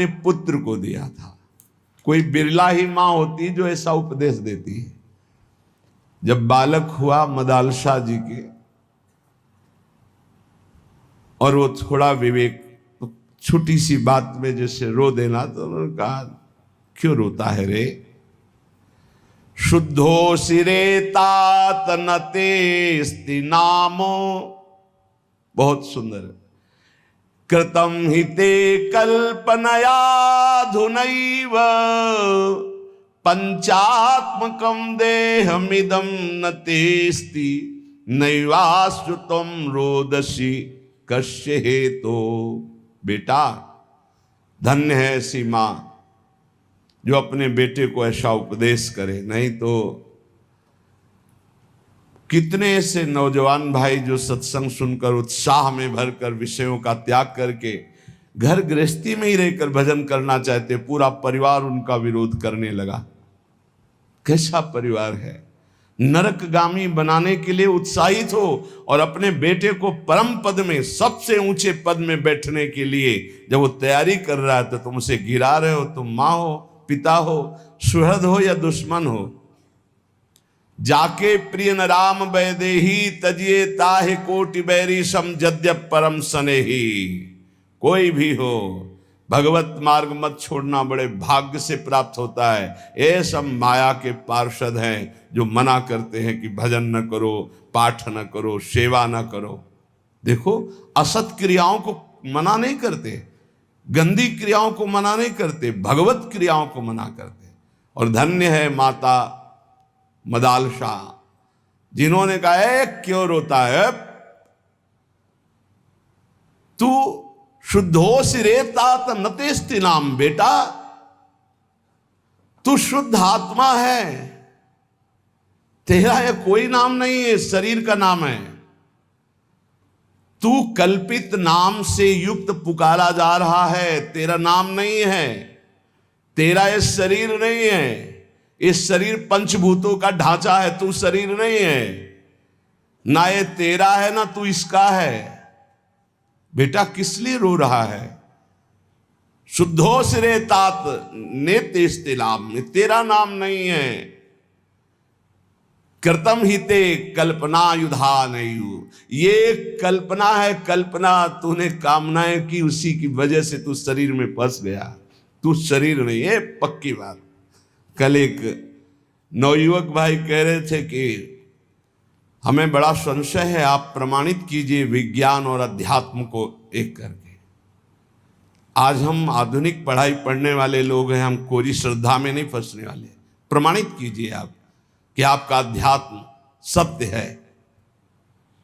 ने पुत्र को दिया था। कोई बिरला ही मां होती जो ऐसा उपदेश देती है। जब बालक हुआ मदालशाह जी के और वो थोड़ा विवेक, छोटी सी बात में जैसे रो देना, तो उन्होंने कहा क्यों रोता है रे? शुद्धो सिरे तात नतेस्ति नामो, बहुत सुंदर। कृतम हिते कल्पनया धुनैव पंचात्मकम देहमिदम नतेस्ति नैवाश्रुतम रोदसी कश्य हेतो। बेटा, धन्य है ऐसी मां जो अपने बेटे को ऐसा उपदेश करे। नहीं तो कितने ऐसे नौजवान भाई जो सत्संग सुनकर उत्साह में भरकर विषयों का त्याग करके घर गृहस्थी में ही रहकर भजन करना चाहते, पूरा परिवार उनका विरोध करने लगा। कैसा परिवार है? नरकगामी बनाने के लिए उत्साहित हो और अपने बेटे को परम पद में, सबसे ऊंचे पद में बैठने के लिए जब वो तैयारी कर रहा है तो तुम उसे गिरा रहे हो। तुम माँ हो, पिता हो, सुहृद हो या दुश्मन हो। जाके प्रिय न राम वैदेही तजिए ताहि कोटि बैरी सम जद्यप परम सनेही। कोई भी हो, भगवत मार्ग मत छोड़ना, बड़े भाग्य से प्राप्त होता है। ये सब माया के पार्षद हैं जो मना करते हैं कि भजन न करो, पाठ न करो, सेवा न करो। देखो, असत क्रियाओं को मना नहीं करते, गंदी क्रियाओं को मना नहीं करते, भगवत क्रियाओं को मना करते। और धन्य है माता मदालशाह जिन्होंने कहा क्यों रोता है तू? शुद्धो सिरे तात नतेस्ति नाम। बेटा, तू शुद्ध आत्मा है, तेरा ये कोई नाम नहीं है, शरीर का नाम है। तू कल्पित नाम से युक्त पुकारा जा रहा है, तेरा नाम नहीं है, तेरा ये शरीर नहीं है। इस शरीर पंचभूतों का ढांचा है, तू शरीर नहीं है। ना ये तेरा है ना तू इसका है। बेटा, किस लिए रो रहा है? शुद्धो सिरे तात नेतेस्ति नाम, तेरा नाम नहीं है। कृतम हिते कल्पना युधा नहीं। ये कल्पना है, कल्पना तूने कामनाएं की, उसी की वजह से तू शरीर में फंस गया। तू शरीर नहीं है, पक्की बात। कल एक नवयुवक भाई कह रहे थे कि हमें बड़ा संशय है, आप प्रमाणित कीजिए विज्ञान और अध्यात्म को एक करके। आज हम आधुनिक पढ़ाई पढ़ने वाले लोग हैं, हम कोरी श्रद्धा में नहीं फंसने वाले। प्रमाणित कीजिए आप कि आपका अध्यात्म सत्य है।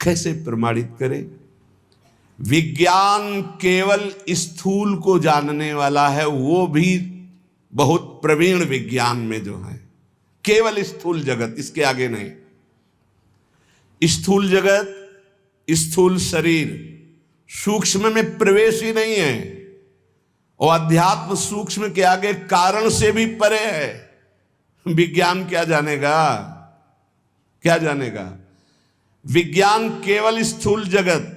कैसे प्रमाणित करें? विज्ञान केवल स्थूल को जानने वाला है, वो भी बहुत प्रवीण विज्ञान में जो है। केवल स्थूल जगत, इसके आगे नहीं। स्थूल जगत, स्थूल शरीर, सूक्ष्म में प्रवेश ही नहीं है। और अध्यात्म सूक्ष्म के आगे कारण से भी परे है। विज्ञान क्या जानेगा? क्या जानेगा? विज्ञान केवल स्थूल जगत,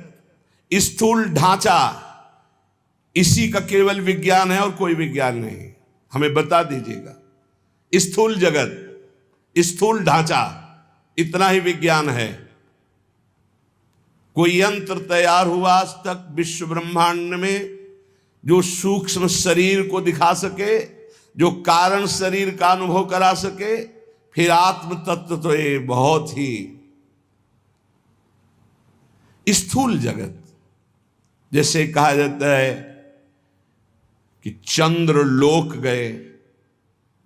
स्थूल ढांचा, इसी का केवल विज्ञान है और कोई विज्ञान नहीं। हमें बता दीजिएगा। स्थूल जगत, स्थूल ढांचा, इतना ही विज्ञान है। कोई यंत्र तैयार हुआ आज तक विश्व ब्रह्मांड में जो सूक्ष्म शरीर को दिखा सके, जो कारण शरीर का अनुभव करा सके? फिर आत्म तत्व तो ये बहुत ही स्थूल जगत। जैसे कहा जाता है कि चंद्र लोक गए,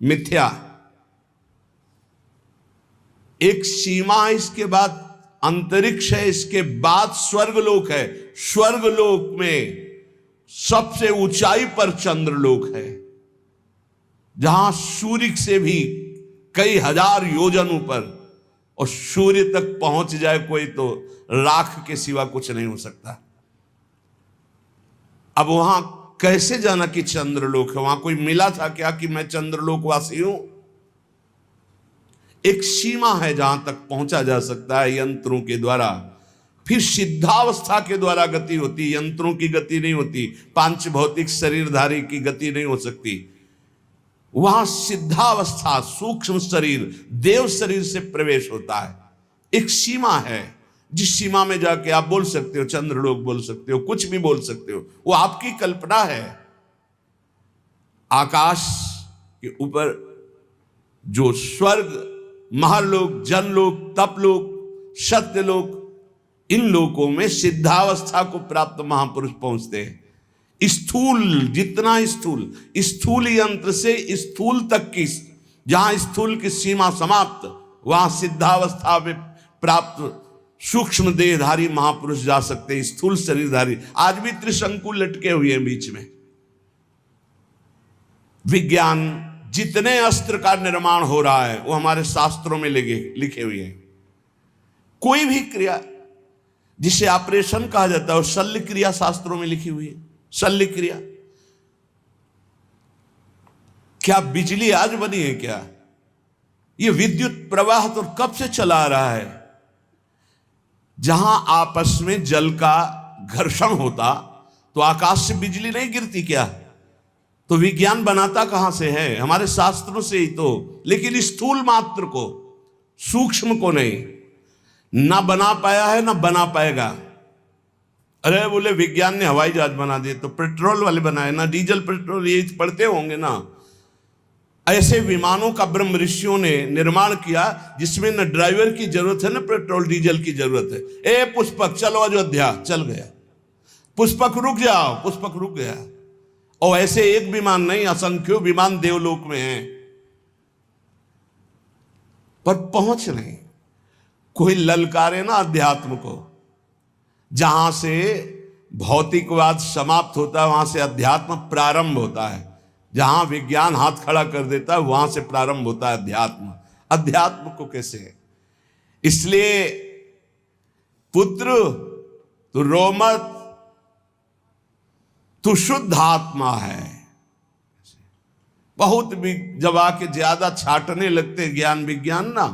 मिथ्या। एक सीमा, इसके बाद अंतरिक्ष है, इसके बाद स्वर्गलोक है। स्वर्गलोक में सबसे ऊंचाई पर चंद्रलोक है, जहां सूर्य से भी कई हजार योजन ऊपर, और सूर्य तक पहुंच जाए कोई तो राख के सिवा कुछ नहीं हो सकता। अब वहां कैसे जाना कि चंद्रलोक है? वहां कोई मिला था क्या कि मैं चंद्रलोक वासी हूं? एक सीमा है जहां तक पहुंचा जा सकता है यंत्रों के द्वारा। फिर सिद्धावस्था के द्वारा गति होती, यंत्रों की गति नहीं होती, पांच भौतिक शरीरधारी की गति नहीं हो सकती। वहां सिद्धावस्था, सूक्ष्म शरीर, देव शरीर से प्रवेश होता है। एक सीमा है, जिस सीमा में जाके आप बोल सकते हो, चंद्रलोक बोल सकते हो, कुछ भी बोल सकते हो, वो आपकी कल्पना है। आकाश के ऊपर जो स्वर्ग, महालोक, जनलोक, तपलोक, सत्यलोक, इन लोकों में सिद्धावस्था को प्राप्त महापुरुष पहुंचते हैं। स्थूल, जितना स्थूल यंत्र से स्थूल तक की, जहां स्थूल की सीमा समाप्त, वहां सिद्धावस्था में प्राप्त सूक्ष्म देहधारी महापुरुष जा सकते हैं। स्थूल शरीरधारी आज भी त्रिशंकु लटके हुए हैं बीच में। विज्ञान, जितने अस्त्र का निर्माण हो रहा है वो हमारे शास्त्रों में लिखे हुए हैं। कोई भी क्रिया जिसे ऑपरेशन कहा जाता है वो शल्य क्रिया शास्त्रों में लिखी हुई है। शल्य क्रिया, क्या बिजली आज बनी है क्या? ये विद्युत प्रवाह तो कब से चला आ रहा है। जहां आपस में जल का घर्षण होता तो आकाश से बिजली नहीं गिरती क्या? तो विज्ञान बनाता कहां से है? हमारे शास्त्रों से ही तो। लेकिन स्थूल मात्र को, सूक्ष्म को नहीं, ना बना पाया है ना बना पाएगा। अरे बोले विज्ञान ने हवाई जहाज बना दिए, तो पेट्रोल वाले बनाए ना, डीजल पेट्रोल, ये पढ़ते होंगे ना। ऐसे विमानों का ब्रह्म ऋषियों ने निर्माण किया जिसमें न ड्राइवर की जरूरत है, न पेट्रोल डीजल की जरूरत है। ए पुष्पक चलो अयोध्या, चल गया। पुष्पक रुक जाओ, पुष्पक रुक गया। और ऐसे एक विमान नहीं, असंख्यों विमान देवलोक में हैं, पर पहुंच नहीं। कोई ललकारे ना अध्यात्म को। जहां से भौतिकवाद समाप्त होता है वहां से अध्यात्म प्रारंभ होता है। जहां विज्ञान हाथ खड़ा कर देता है वहां से प्रारंभ होता है अध्यात्म। अध्यात्म को कैसे? इसलिए पुत्र तू रो मत, तू शुद्ध आत्मा है। बहुत भी जब आके ज्यादा छाटने लगते ज्ञान विज्ञान ना,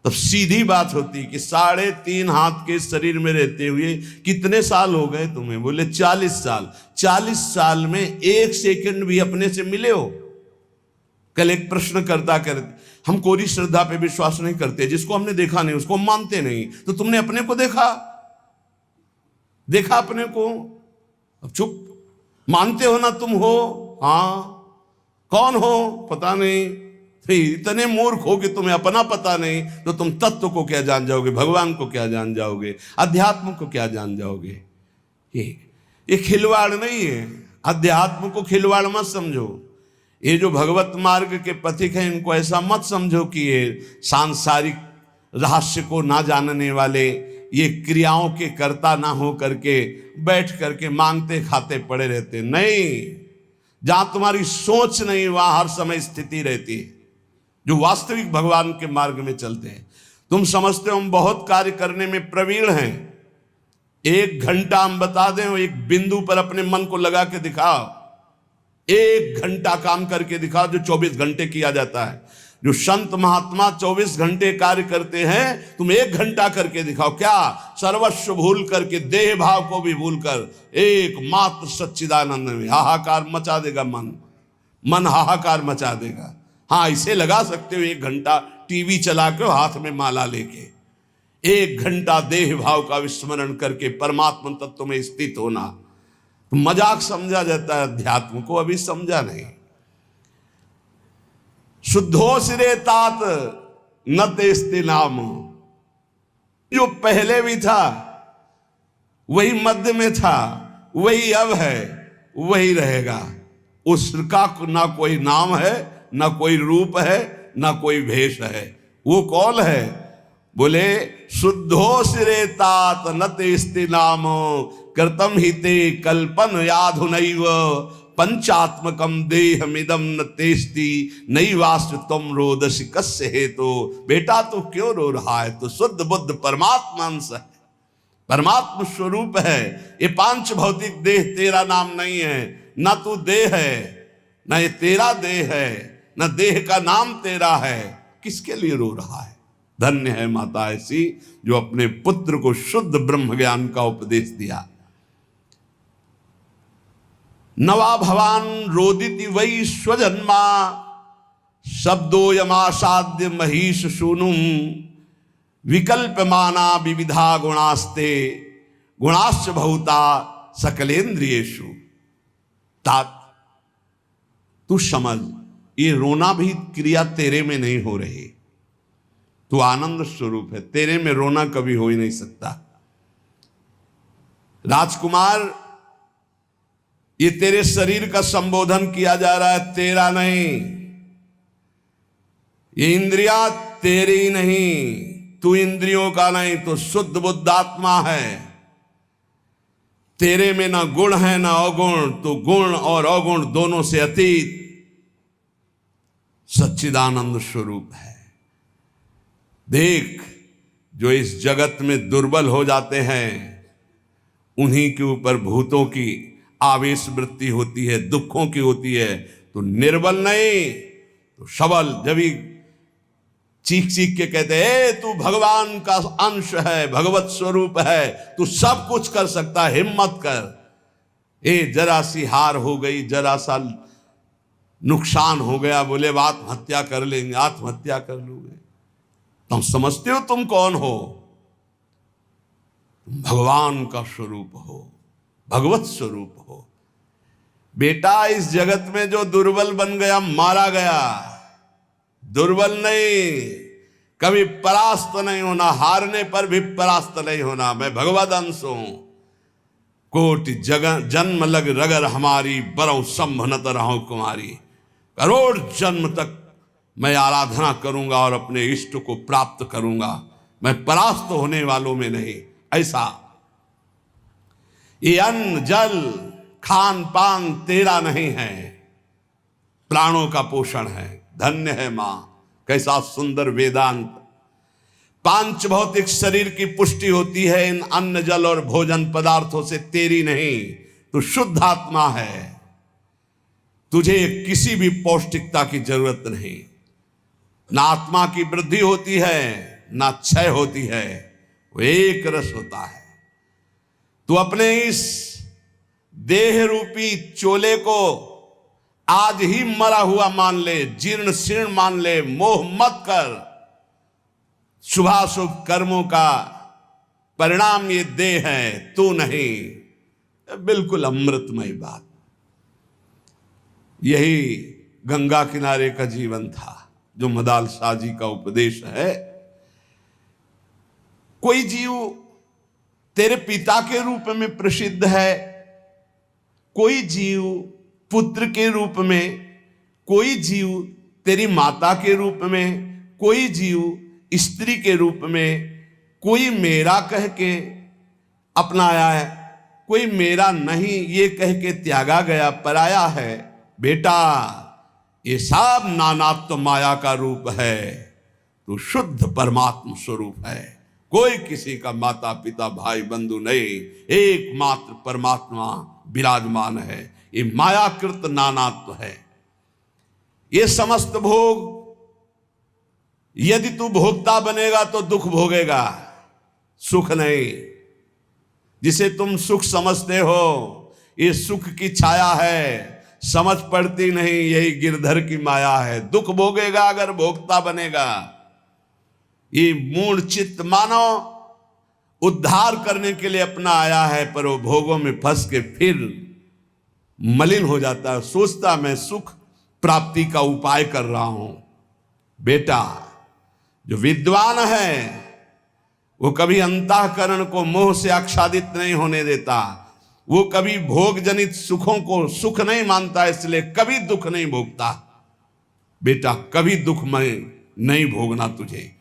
तब सीधी बात होती कि 3.5 हाथ के शरीर में रहते हुए कितने साल हो गए तुम्हें? बोले 40 साल। 40 साल में 1 सेकंड भी अपने से मिले हो? कल एक प्रश्न करता हम कोरी श्रद्धा पे विश्वास नहीं करते, जिसको हमने देखा नहीं उसको हम मानते नहीं। तो तुमने अपने को देखा अपने को? अब चुप। मानते हो ना तुम हो? हाँ। कौन हो? पता नहीं। फिर इतने मूर्ख हो कि तुम्हें अपना पता नहीं, तो तुम तत्व को क्या जान जाओगे? भगवान को क्या जान जाओगे? अध्यात्म को क्या जान जाओगे? ये खिलवाड़ नहीं है। अध्यात्म को खिलवाड़ मत समझो। ये जो भगवत मार्ग के पथिक हैं इनको ऐसा मत समझो कि ये सांसारिक रहस्य को ना जानने वाले, ये क्रियाओं के कर्ता ना हो करके बैठ करके मांगते खाते पड़े रहते। नहीं, जहां तुम्हारी सोच नहीं वहां हर समय स्थिति रहती है। जो वास्तविक भगवान के मार्ग में चलते हैं, तुम समझते हो हम बहुत कार्य करने में प्रवीण हैं। 1 घंटा हम बता दें, एक बिंदु पर अपने मन को लगा के दिखाओ। 1 घंटा काम करके दिखाओ जो 24 घंटे किया जाता है। जो संत महात्मा 24 घंटे कार्य करते हैं, तुम 1 घंटा करके दिखाओ। क्या? सर्वस्व भूल करके, देह भाव को भी भूल कर, एकमात्र सच्चिदानंद में हाहाकार मचा देगा। मन हाहाकार मचा देगा। हाँ, इसे लगा सकते हो 1 घंटा टीवी चला के हाथ में माला लेके, 1 घंटा देह भाव का विस्मरण करके परमात्मा तत्व में स्थित होना। तो मजाक समझा जाता है, अध्यात्म को अभी समझा नहीं। शुद्धो सिरे तात न तेस्ते नाम। जो पहले भी था वही मध्य में था, वही अब है, वही रहेगा। उसका ना कोई नाम है, ना कोई रूप है, ना कोई भेष है। वो कौन है? बोले शुद्धो सिरे तात न तेस्ते नाम कर्तम हिते कल्पन याधुनैव पंचात्मकम देहमिदम न तेस्ती नैवास्त्र तुम रोदसी कस्य हेतु। बेटा तू क्यों रो रहा है? तो शुद्ध बुद्ध परमात्मा अंश है, परमात्मा स्वरूप है। ये 5 भौतिक देह तेरा नाम नहीं है। ना तू देह है, ना ये तेरा देह है, ना देह का नाम तेरा है। किसके लिए रो रहा है? धन्य है माता ऐसी जो अपने पुत्र को शुद्ध ब्रह्म ज्ञान का उपदेश दिया। नवा भवान रोदिति वै स्वजन्मा शब्दोयमासाद्य महिष सूनुम विकल्पमाना विविधा गुणास्ते गुणाश्च बहुता सकलेन्द्रियेषु। तात तू समझ, ये रोना भी क्रिया तेरे में नहीं हो रही। तू आनंद स्वरूप है, तेरे में रोना कभी हो ही नहीं सकता। राजकुमार, ये तेरे शरीर का संबोधन किया जा रहा है, तेरा नहीं। ये इंद्रिया तेरी नहीं, तू इंद्रियों का नहीं, तो शुद्ध बुद्धात्मा है। तेरे में ना गुण है ना अवगुण, तो गुण और अवगुण दोनों से अतीत सच्चिदानंद स्वरूप है। देख, जो इस जगत में दुर्बल हो जाते हैं उन्हीं के ऊपर भूतों की आवेश वृत्ति होती है, दुखों की होती है। तो निर्बल नहीं तो सबल। जब ही चीख चीख के कहते हैं तू भगवान का अंश है, भगवत स्वरूप है, तू सब कुछ कर सकता है, हिम्मत कर। जरा सी हार हो गई, जरा सा नुकसान हो गया, बोले आत्महत्या कर लेंगे, आत्महत्या कर लोगे। तुम समझते हो तुम कौन हो? तुम भगवान का स्वरूप हो, भगवत स्वरूप हो। बेटा, इस जगत में जो दुर्बल बन गया मारा गया, दुर्बल नहीं, कभी परास्त नहीं होना, हारने पर भी परास्त नहीं होना। मैं भगवद अंश हूं। कोटि जन्म लग रगर हमारी, बरौ संभनत रहो कुमारी। करोड़ जन्म तक मैं आराधना करूंगा और अपने इष्ट को प्राप्त करूंगा, मैं परास्त होने वालों में नहीं। ऐसा ये अन्न जल खान पान तेरा नहीं है, प्राणों का पोषण है। धन्य है मां, कैसा सुंदर वेदांत। पांच भौतिक शरीर की पुष्टि होती है इन अन्न जल और भोजन पदार्थों से, तेरी नहीं। तू शुद्ध आत्मा है, तुझे किसी भी पौष्टिकता की जरूरत नहीं। ना आत्मा की वृद्धि होती है ना क्षय होती है, वो एक रस होता है। तू अपने इस देह रूपी चोले को आज ही मरा हुआ मान ले, जीर्ण शीर्ण मान ले, मोह मत कर। शुभाशुभ कर्मों का परिणाम ये देह है, तू नहीं। बिल्कुल अमृतमय बात। यही गंगा किनारे का जीवन था जो मदाल शाह जी का उपदेश है। कोई जीव तेरे पिता के रूप में प्रसिद्ध है, कोई जीव पुत्र के रूप में, कोई जीव तेरी माता के रूप में, कोई जीव स्त्री के रूप में, कोई मेरा कह के अपनाया है, कोई मेरा नहीं ये कह के त्यागा गया, पराया है। बेटा, ये सब नानात्व माया का रूप है, तो शुद्ध परमात्म स्वरूप है। कोई किसी का माता पिता भाई बंधु नहीं, एकमात्र परमात्मा विराजमान है। ये मायाकृत नानात्व है। ये समस्त भोग, यदि तू भोक्ता बनेगा तो दुख भोगेगा, सुख नहीं। जिसे तुम सुख समझते हो, ये सुख की छाया है, समझ पड़ती नहीं, यही गिरधर की माया है। दुख भोगेगा अगर भोक्ता बनेगा। ये मूढ़ चित्त मानव उद्धार करने के लिए अपना आया है, पर वो भोगों में फंस के फिर मलिन हो जाता है, सोचता मैं सुख प्राप्ति का उपाय कर रहा हूं। बेटा, जो विद्वान है वो कभी अंतःकरण को मोह से आच्छादित नहीं होने देता, वो कभी भोग जनित सुखों को सुख नहीं मानता, इसलिए कभी दुख नहीं भोगता। बेटा, कभी दुख में नहीं भोगना तुझे।